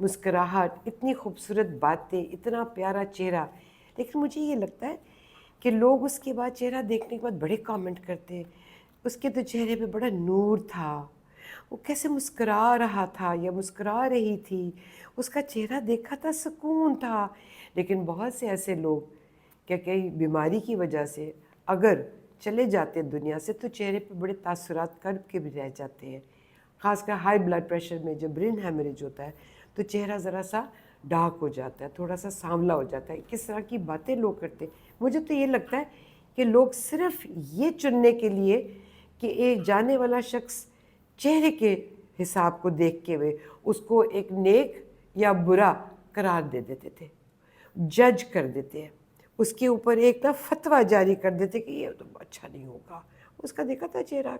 مسکراہٹ, اتنی خوبصورت باتیں, اتنا پیارا چہرہ. لیکن مجھے یہ لگتا ہے کہ لوگ اس کے بعد چہرہ دیکھنے کے بعد بڑے کامنٹ کرتے ہیں, اس کے تو چہرے پہ بڑا نور تھا, وہ کیسے مسکرا رہا تھا یا مسکرا رہی تھی, اس کا چہرہ دیکھا تھا سکون تھا. لیکن بہت سے ایسے لوگ کیا کئی بیماری کی وجہ سے اگر چلے جاتے ہیں دنیا سے تو چہرے پہ بڑے تاثرات کرب کے بھی رہ جاتے ہیں. خاص کر ہائی بلڈ پریشر میں جب برین ہیمریج ہوتا ہے تو چہرہ ذرا سا ڈارک ہو جاتا ہے, تھوڑا سا سانولا ہو جاتا ہے. کس طرح کی باتیں لوگ کرتے ہیں. مجھے تو یہ لگتا ہے کہ لوگ صرف یہ چننے کے لیے کہ ایک جانے والا شخص چہرے کے حساب کو دیکھ کے ہوئے اس کو ایک نیک یا برا قرار دے دیتے تھے, جج کر دیتے ہیں, اس کے اوپر ایک دم فتویٰ جاری کر دیتے کہ یہ تو اچھا نہیں ہوگا, اس کا دیکھا تھا چہرہ,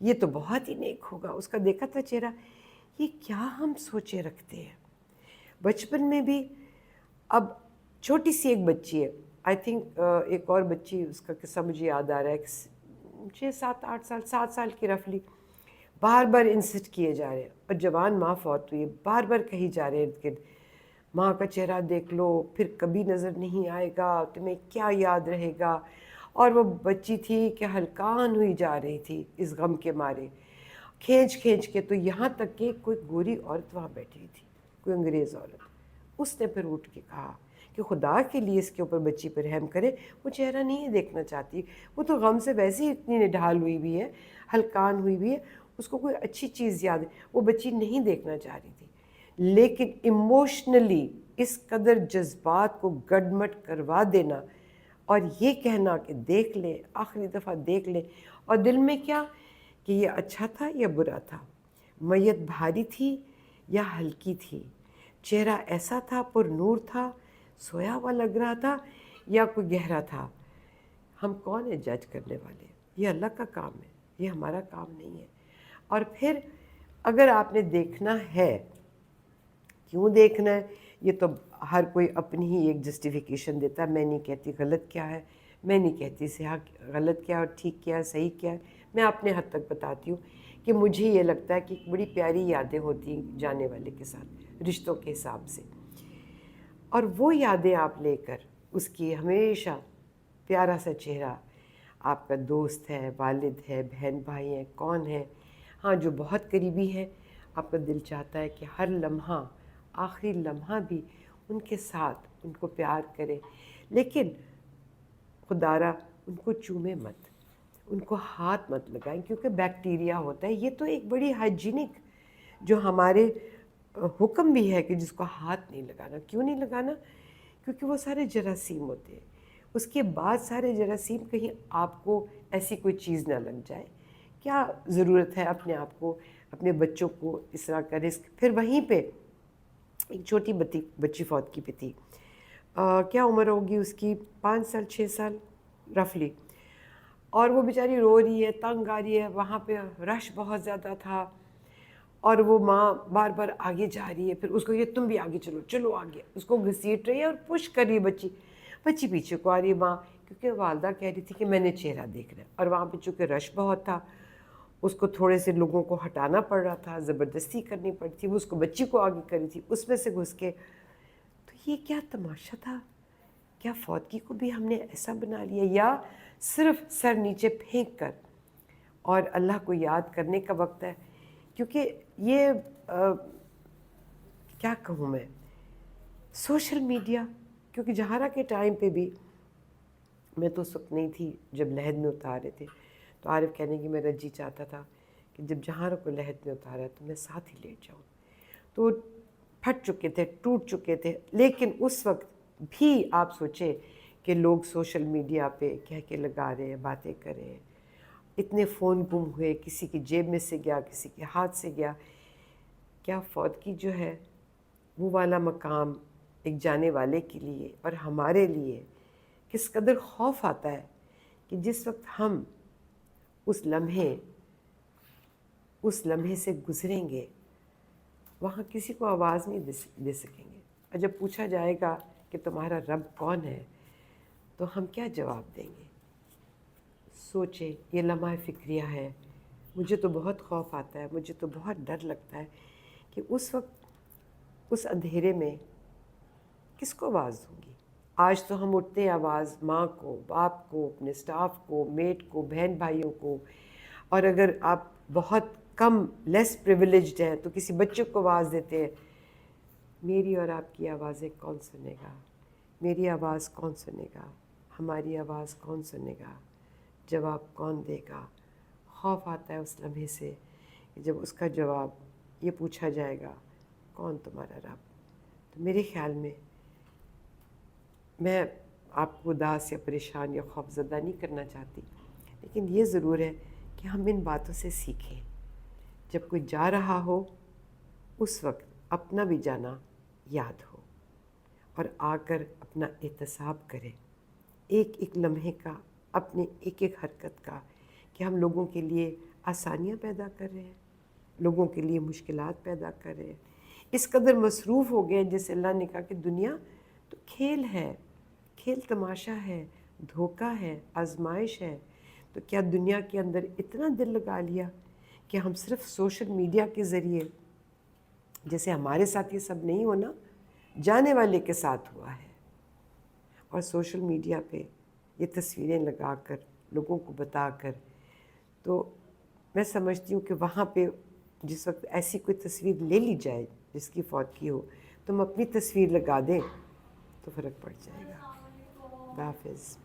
یہ تو بہت ہی نیک ہوگا, اس کا دیکھا تھا چہرہ. یہ کیا ہم سوچے رکھتے ہیں بچپن میں بھی. اب چھوٹی سی ایک بچی ہے, آئی تھنک ایک اور بچی, اس کا قصہ مجھے یاد آ رہا ہے, 7 سال کی رفلی, بار بار انسسٹ کیے جا رہے ہیں, اور جوان ماں فوت ہوئی ہے, بار بار کہی جا رہے ہیں ارد گرد ماں کا چہرہ دیکھ لو پھر کبھی نظر نہیں آئے گا, تمہیں کیا یاد رہے گا. اور وہ بچی تھی کہ ہلکان ہوئی جا رہی تھی اس غم کے مارے, کھینچ کھینچ کے, تو یہاں تک کہ کوئی گوری عورت وہاں بیٹھی تھی, کوئی انگریز عورت, اس نے پھر اٹھ کے کہا کہ خدا کے لیے اس کے اوپر بچی پر رحم کرے, وہ چہرہ نہیں دیکھنا چاہتی, وہ تو غم سے ویسے ہی اتنی نڈھال ہوئی بھی ہے, ہلکان ہوئی بھی ہے, اس کو کوئی اچھی چیز یاد ہے, وہ بچی نہیں دیکھنا چاہ رہی تھی. لیکن ایموشنلی اس قدر جذبات کو گڈمٹ کروا دینا اور یہ کہنا کہ دیکھ لیں, آخری دفعہ دیکھ لیں, اور دل میں کیا کہ یہ اچھا تھا یا برا تھا, میت بھاری تھی یا ہلکی تھی, چہرہ ایسا تھا پر نور تھا, سویا ہوا لگ رہا تھا یا کوئی گہرا تھا. ہم کون ہیں جج کرنے والے؟ یہ اللہ کا کام ہے, یہ ہمارا کام نہیں ہے. اور پھر اگر آپ نے دیکھنا ہے, کیوں دیکھنا ہے, یہ تو ہر کوئی اپنی ہی ایک جسٹیفیکیشن دیتا ہے. میں نہیں کہتی غلط کیا ہے, میں نہیں کہتی صحیح غلط کیا اور ٹھیک کیا ہے صحیح کیا ہے. میں اپنے حد تک بتاتی ہوں کہ مجھے یہ لگتا ہے کہ ایک بڑی پیاری یادیں ہوتی ہیں جانے والے کے ساتھ رشتوں کے حساب سے, اور وہ یادیں آپ لے کر اس کی ہمیشہ پیارا سا چہرہ, آپ کا دوست ہے, والد ہے, بہن بھائی ہیں, کون ہے, ہاں جو بہت قریبی ہے, آپ کا دل چاہتا ہے کہ ہر لمحہ, آخری لمحہ بھی ان کے ساتھ ان کو پیار کریں. لیکن خدا را ان کو چومے مت, ان کو ہاتھ مت لگائیں, کیونکہ بیکٹیریا ہوتا ہے. یہ تو ایک بڑی ہائیجینک جو ہمارے حکم بھی ہے کہ جس کو ہاتھ نہیں لگانا. کیوں نہیں لگانا؟ کیونکہ وہ سارے جراثیم ہوتے ہیں. اس کے بعد سارے جراثیم, کہیں آپ کو ایسی کوئی چیز نہ لگ جائے. کیا ضرورت ہے اپنے آپ کو, اپنے بچوں کو اس طرح کا رسک. پھر وہیں پہ ایک چھوٹی بچی فوت کی پہ تھی, کیا عمر ہوگی اس کی, 5 سال 6 سال رفلی, اور وہ بیچاری رو رہی ہے, تنگ آ رہی ہے, وہاں پہ رش بہت زیادہ تھا, اور وہ ماں بار بار آگے جا رہی ہے, پھر اس کو یہ تم بھی آگے چلو, چلو آگے, اس کو گھسیٹ رہی ہے اور پش کر رہی ہے. بچی پیچھے کو آ رہی ہے ماں, کیونکہ والدہ کہہ رہی تھی کہ میں نے چہرہ دیکھنا ہے, اور وہاں پہ چونکہ رش بہت تھا, اس کو تھوڑے سے لوگوں کو ہٹانا پڑ رہا تھا, زبردستی کرنی پڑی تھی, وہ اس کو بچی کو آگے کری تھی, اس میں سے گھس کے. تو یہ کیا تماشا تھا؟ کیا فوتگی کو بھی ہم نے ایسا بنا لیا, یا صرف سر نیچے پھینک کر اور اللہ کو یاد کرنے کا وقت ہے؟ کیونکہ یہ کیا کہوں سوشل میڈیا, کیونکہ جہارا کے ٹائم پہ بھی میں تو اس وقت نہیں تھی جب لحد میں اتارے تھے, تو عارف کہنے کی میرا جی چاہتا تھا کہ جب جہارا کو لحد میں اتارا تو میں ساتھ ہی لیٹ جاؤں. تو پھٹ چکے تھے, ٹوٹ چکے تھے. لیکن اس وقت بھی آپ سوچیں کہ لوگ سوشل میڈیا پہ کہہ کے لگا رہے ہیں, باتیں کر رہے ہیں, اتنے فون گم ہوئے, کسی کی جیب میں سے گیا, کسی کے ہاتھ سے گیا. کیا فوتگی جو ہے وہ والا مقام ایک جانے والے کے لیے اور ہمارے لیے کس قدر خوف آتا ہے کہ جس وقت ہم اس لمحے سے گزریں گے, وہاں کسی کو آواز نہیں دے سکیں گے. اور جب پوچھا جائے گا کہ تمہارا رب کون ہے, تو ہم کیا جواب دیں گے؟ سوچیں, یہ لمحہ فکریہ ہے. مجھے تو بہت خوف آتا ہے, مجھے تو بہت ڈر لگتا ہے کہ اس وقت اس اندھیرے میں کس کو آواز دوں گی؟ آج تو ہم اٹھتے ہیں آواز ماں کو، باپ کو، اپنے سٹاف کو، میٹ کو، بہن بھائیوں کو، اور اگر آپ بہت کم لیس پریویلیجڈ ہیں تو کسی بچے کو آواز دیتے ہیں. میری اور آپ کی آوازیں کون سنے گا؟ میری آواز کون سنے گا؟ ہماری آواز کون سنے گا؟ جواب کون دے گا؟ خوف آتا ہے اس لمحے سے کہ جب اس کا جواب یہ پوچھا جائے گا کون تمہارا رب. تو میرے خیال میں آپ کو اداس یا پریشان یا خوفزدہ نہیں کرنا چاہتی، لیکن یہ ضرور ہے کہ ہم ان باتوں سے سیکھیں. جب کوئی جا رہا ہو اس وقت اپنا بھی جانا یاد ہو اور آ کر اپنا احتساب کرے، ایک ایک لمحے کا، اپنے ایک ایک حرکت کا، کہ ہم لوگوں کے لیے آسانیاں پیدا کر رہے ہیں، لوگوں کے لیے مشکلات پیدا کر رہے ہیں. اس قدر مصروف ہو گئے جیسے اللہ نے کہا کہ دنیا تو کھیل ہے، کھیل تماشا ہے، دھوکہ ہے، آزمائش ہے. تو کیا دنیا کے اندر اتنا دل لگا لیا کہ ہم صرف سوشل میڈیا کے ذریعے، جیسے ہمارے ساتھ یہ سب نہیں ہونا، جانے والے کے ساتھ ہوا ہے، اور سوشل میڈیا پہ یہ تصویریں لگا کر لوگوں کو بتا کر، تو میں سمجھتی ہوں کہ وہاں پہ جس وقت ایسی کوئی تصویر لے لی جائے جس کی فوتگی ہو، تو ہم اپنی تصویر لگا دیں تو فرق پڑ جائے گا. اللہ حافظ.